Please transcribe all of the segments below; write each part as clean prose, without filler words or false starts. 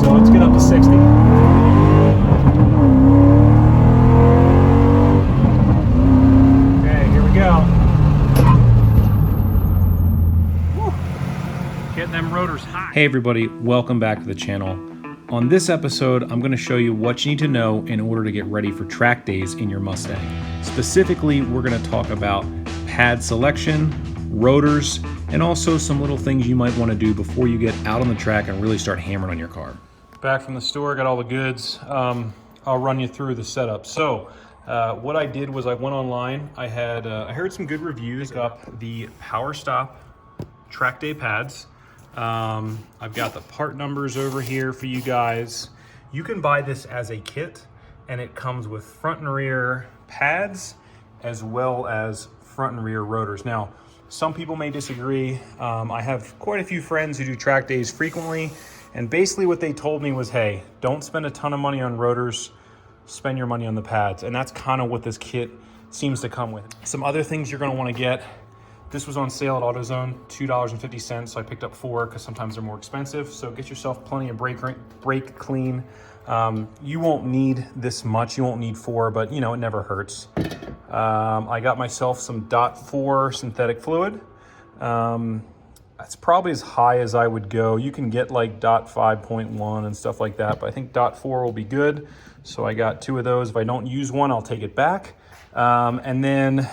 So let's get up to 60. Okay, here we go. Whew. Getting them rotors hot. Hey everybody, welcome back to the channel. On this episode, I'm going to show you what you need to know in order to get ready for track days in your Mustang. Specifically, we're going to talk about pad selection, rotors, and also some little things you might want to do before you get out on the track and really start hammering on your car. Back from the store, got all the goods. I'll run you through the setup. So what I did was I went online. I heard some good reviews. Up the Power Stop track day pads. I've got the part numbers over here for you guys. You can buy this as a kit, and it comes with front and rear pads as well as front and rear rotors. Now, some people may disagree. I have quite a few friends who do track days frequently, and basically what they told me was, hey, don't spend a ton of money on rotors, spend your money on the pads. And that's kind of what this kit seems to come with. Some other things you're gonna wanna get. This was on sale at AutoZone, $2.50, so I picked up 4 because sometimes they're more expensive. So get yourself plenty of brake clean. You won't need this much, you won't need 4, but you know, it never hurts. I got myself some .4 synthetic fluid. That's probably as high as I would go. You can get like .5.1 and stuff like that, but I think .4 will be good. So I got 2 of those. If I don't use one, I'll take it back. And then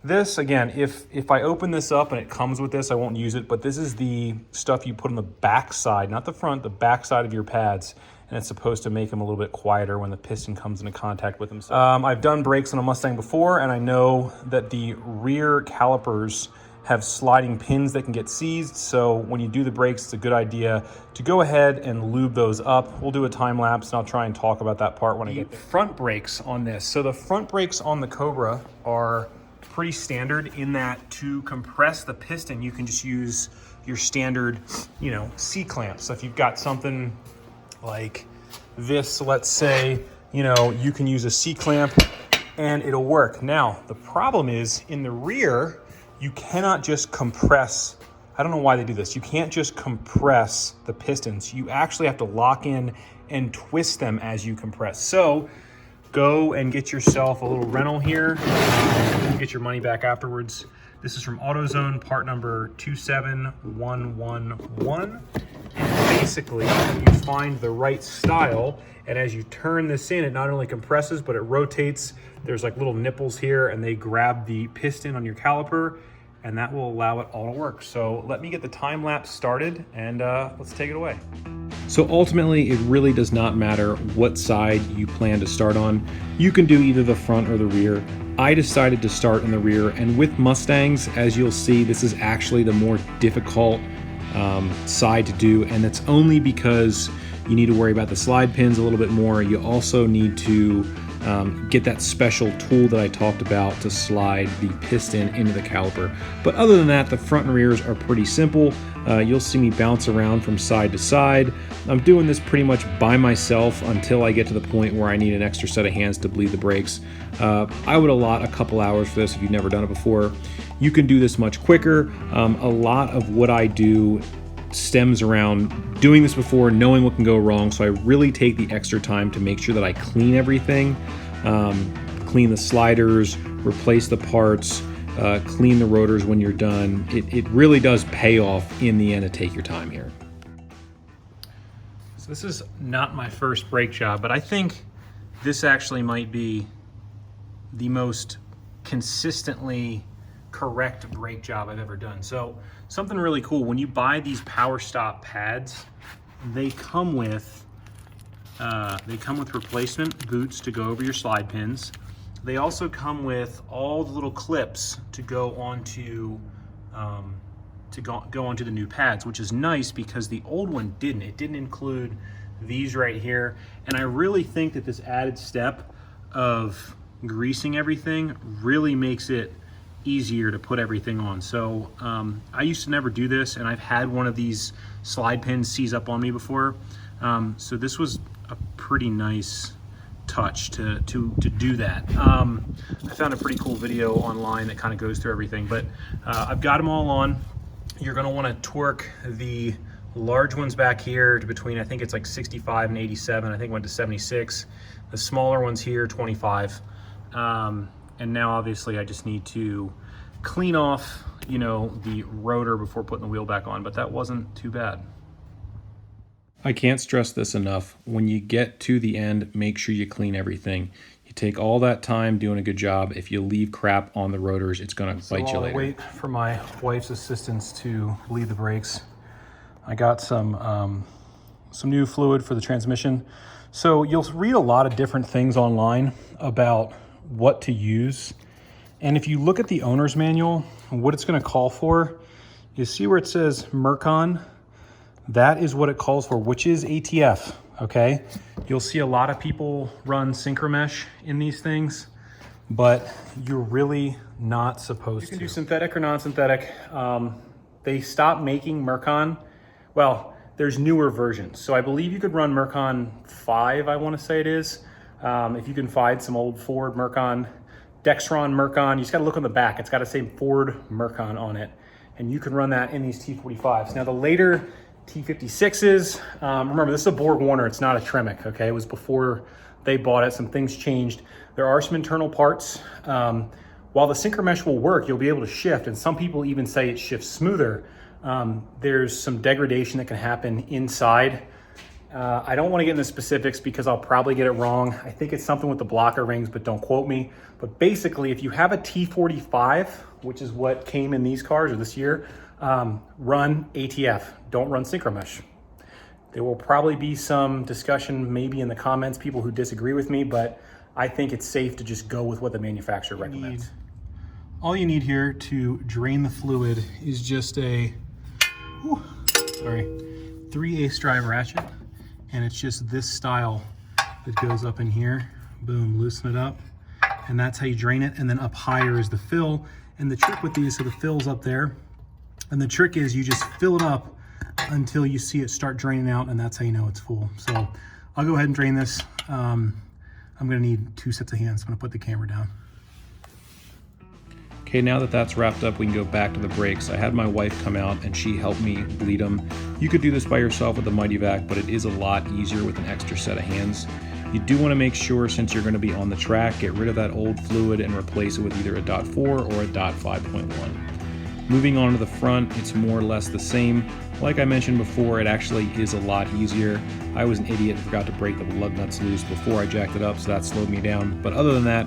this, again, if I open this up and it comes with this, I won't use it, but this is the stuff you put on the back side, not the front, the back side of your pads. And it's supposed to make them a little bit quieter when the piston comes into contact with them. I've done brakes on a Mustang before, and I know that the rear calipers have sliding pins that can get seized. So when you do the brakes, it's a good idea to go ahead and lube those up. We'll do a time lapse, and I'll try and talk about that part when I get there. Front brakes on this. So the front brakes on the Cobra are pretty standard in that to compress the piston, you can just use your standard, C-clamp. So if you've got something like this, let's say, you can use a C-clamp and it'll work. Now, the problem is in the rear, you cannot just compress. I don't know why they do this. You can't just compress the pistons. You actually have to lock in and twist them as you compress. So go and get yourself a little rental here. Get your money back afterwards. This is from AutoZone, part number 27111. And basically, you find the right style, and as you turn this in, it not only compresses, but it rotates. There's like little nipples here, and they grab the piston on your caliper, and that will allow it all to work. So let me get the time lapse started, and let's take it away. So ultimately, it really does not matter what side you plan to start on. You can do either the front or the rear. I decided to start in the rear, and with Mustangs, as you'll see, this is actually the more difficult side to do, and that's only because you need to worry about the slide pins a little bit more. You also need to get that special tool that I talked about to slide the piston into the caliper. But other than that, the front and rears are pretty simple. You'll see me bounce around from side to side. I'm doing this pretty much by myself until I get to the point where I need an extra set of hands to bleed the brakes. I would allot a couple hours for this if you've never done it before. You can do this much quicker. A lot of what I do stems around doing this before, knowing what can go wrong, so I really take the extra time to make sure that I clean everything, clean the sliders, replace the parts, clean the rotors when you're done. It really does pay off in the end to take your time here. So this is not my first brake job, but I think this actually might be the most consistently correct brake job I've ever done. So something really cool, when you buy these Power Stop pads, they come with replacement boots to go over your slide pins. They also come with all the little clips to go onto onto the new pads, which is nice because the old one didn't. It didn't include these right here, and I really think that this added step of greasing everything really makes it easier to put everything on. So I used to never do this, and I've had one of these slide pins seize up on me before. So this was a pretty nice touch to do that. I found a pretty cool video online that kind of goes through everything, but I've got them all on. You're going to want to torque the Large ones back here to between, I think it's like 65 and 87. I think it went to 76. The smaller ones here, 25. And now obviously I just need to clean off, you know, the rotor before putting the wheel back on, but that wasn't too bad. I can't stress this enough. When you get to the end, make sure you clean everything. You take all that time doing a good job. If you leave crap on the rotors, it's gonna bite you later. Wait for my wife's assistance to bleed the brakes. I got some new fluid for the transmission. So you'll read a lot of different things online about what to use. And if you look at the owner's manual, what it's gonna call for, you see where it says Mercon? That is what it calls for, which is ATF, okay? You'll see a lot of people run synchromesh in these things, but you're really not supposed to. You can do synthetic or non-synthetic. They stopped making Mercon. Well, there's newer versions. So I believe you could run Mercon 5, I wanna say it is. If you can find some old Ford Mercon, Dextron Mercon, you just gotta look on the back. It's gotta say Ford Mercon on it. And you can run that in these T45s. Now the later T56s, remember this is a Borg Warner, it's not a Tremec, okay? It was before they bought it, some things changed. There are some internal parts. While the synchromesh will work, you'll be able to shift, and some people even say it shifts smoother. There's some degradation that can happen inside. I don't want to get into specifics because I'll probably get it wrong. I think it's something with the blocker rings, but don't quote me. But basically, if you have a T45, which is what came in these cars or this year, run ATF, don't run synchromesh. There will probably be some discussion maybe in the comments, people who disagree with me, but I think it's safe to just go with what the manufacturer recommends. All you need here to drain the fluid is just a 3/8 drive ratchet, and it's just this style that goes up in here. Boom, loosen it up, and that's how you drain it. And then up higher is the fill, and the trick with these, so the fill's up there, and the trick is you just fill it up until you see it start draining out, and that's how you know it's full. So I'll go ahead and drain this. I'm gonna need 2 sets of hands. I'm gonna put the camera down. Okay, now that that's wrapped up, we can go back to the brakes. I had my wife come out and she helped me bleed them. You could do this by yourself with the Mighty Vac, but it is a lot easier with an extra set of hands. You do want to make sure, since you're going to be on the track, get rid of that old fluid and replace it with either a .4 or a .5.1. Moving on to the front, it's more or less the same. Like I mentioned before, it actually is a lot easier. I was an idiot and forgot to break the lug nuts loose before I jacked it up, so that slowed me down. But other than that,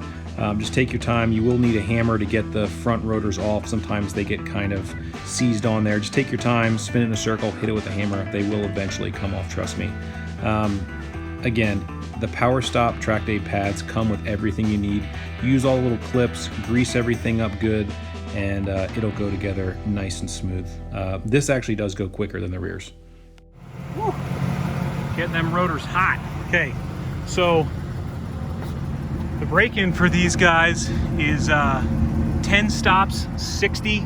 just take your time. You will need a hammer to get the front rotors off. Sometimes they get kind of seized on there. Just take your time, spin it in a circle, hit it with a hammer. They will eventually come off, trust me. Again, the Power Stop track day pads come with everything you need. Use all the little clips, grease everything up good, and it'll go together nice and smooth. This actually does go quicker than the rears. Woo. Getting them rotors hot. Okay, so the break-in for these guys is 10 stops, 60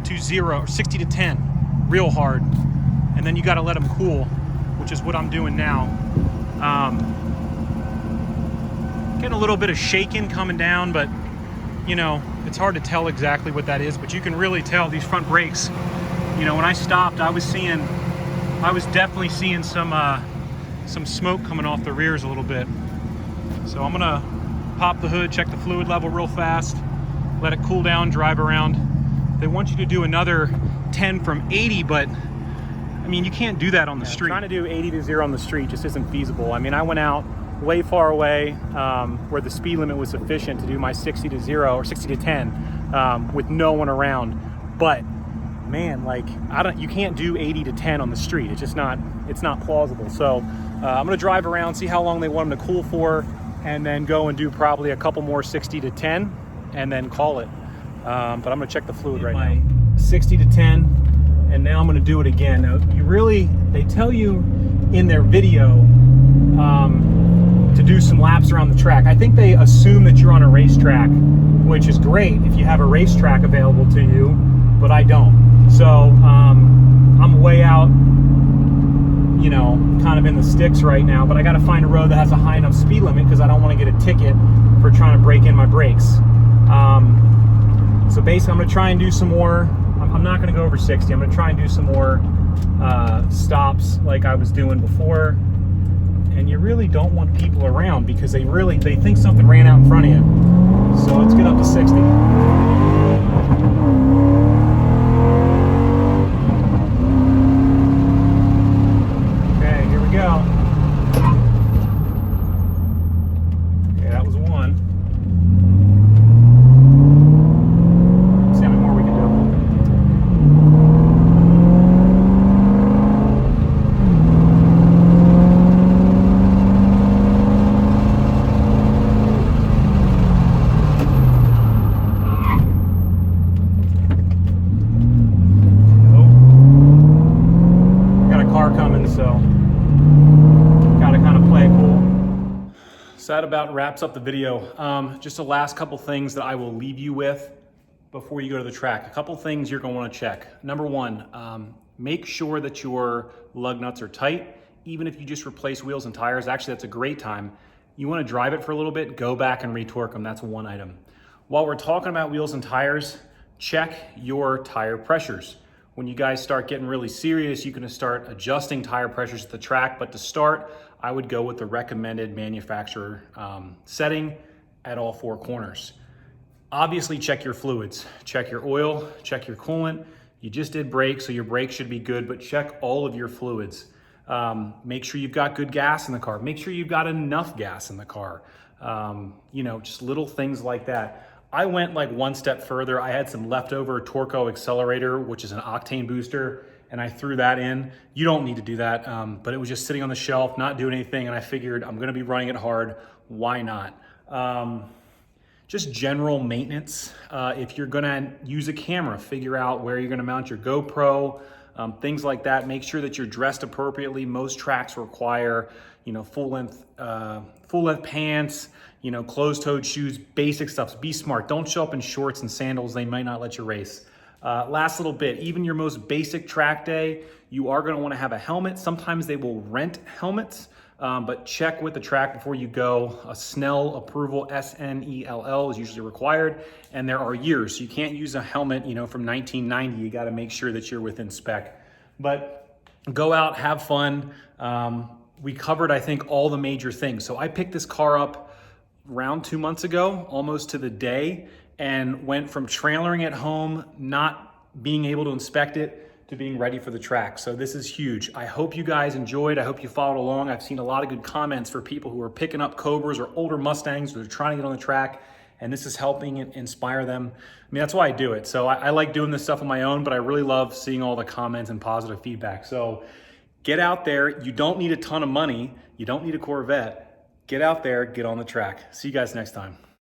to 0, or 60 to 10, real hard. And then you gotta let them cool, which is what I'm doing now. Getting a little bit of shaking coming down, but you know, it's hard to tell exactly what that is, but you can really tell these front brakes. You know, when I stopped, I was definitely seeing some smoke coming off the rears a little bit. So I'm gonna pop the hood, check the fluid level real fast, let it cool down, drive around. They want you to do another 10 from 80, but I mean, you can't do that on the street. Trying to do 80 to 0 on the street just isn't feasible. I mean, I went out way far away where the speed limit was sufficient to do my 60 to 0 or 60 to 10 with no one around. But man, like you can't do 80 to 10 on the street. It's just not, it's not plausible. So I'm gonna drive around, see how long they want them to cool for, and then go and do probably a couple more 60 to 10 and then call it. But I'm gonna check the fluid right now. 60 to 10, and now I'm gonna do it again. Now, they tell you in their video to do some laps around the track. I think they assume that you're on a racetrack, which is great if you have a racetrack available to you, but I don't. So I'm way out, you know, kind of in the sticks right now, but I gotta find a road that has a high enough speed limit because I don't want to get a ticket for trying to break in my brakes. So basically I'm gonna try and do some more. I'm not gonna go over 60. I'm gonna try and do some more stops like I was doing before. And you really don't want people around because they think something ran out in front of you. So let's get up to 60. Okay, here we go. Okay, that was one. Let's see how many more we can do. So that about wraps up the video. Just the last couple things that I will leave you with before you go to the track. A couple things you're going to want to check. Number one, make sure that your lug nuts are tight. Even if you just replace wheels and tires, actually that's a great time. You want to drive it for a little bit, go back and retorque them. That's one item. While we're talking about wheels and tires, check your tire pressures. When you guys start getting really serious, you can start adjusting tire pressures at the track, but to start, I would go with the recommended manufacturer setting at all four corners. Obviously, check your fluids. Check your oil, check your coolant. You just did brakes, so your brakes should be good, but check all of your fluids. Make sure you've got good gas in the car. Make sure you've got enough gas in the car. Just little things like that. I went like one step further. I had some leftover Torco accelerator, which is an octane booster, and I threw that in. You don't need to do that, but it was just sitting on the shelf, not doing anything, and I figured I'm gonna be running it hard, why not? Just general maintenance. If you're gonna use a camera, figure out where you're gonna mount your GoPro, things like that. Make sure that you're dressed appropriately. Most tracks require, full length pants, closed-toed shoes, basic stuff. Be smart. Don't show up in shorts and sandals. They might not let you race. Last little bit, even your most basic track day, you are going to want to have a helmet. Sometimes they will rent helmets, but check with the track before you go. A Snell approval, SNELL, is usually required, and there are years. So you can't use a helmet, from 1990. You got to make sure that you're within spec. But go out, have fun. We covered, I think, all the major things. So I picked this car up around 2 months ago, almost to the day, and went from trailering at home, not being able to inspect it, to being ready for the track. So this is huge. I hope you guys enjoyed. I hope you followed along. I've seen a lot of good comments for people who are picking up Cobras or older Mustangs that are trying to get on the track, and this is helping inspire them. I mean, that's why I do it. So I like doing this stuff on my own, but I really love seeing all the comments and positive feedback. So get out there. You don't need a ton of money. You don't need a Corvette. Get out there, get on the track. See you guys next time.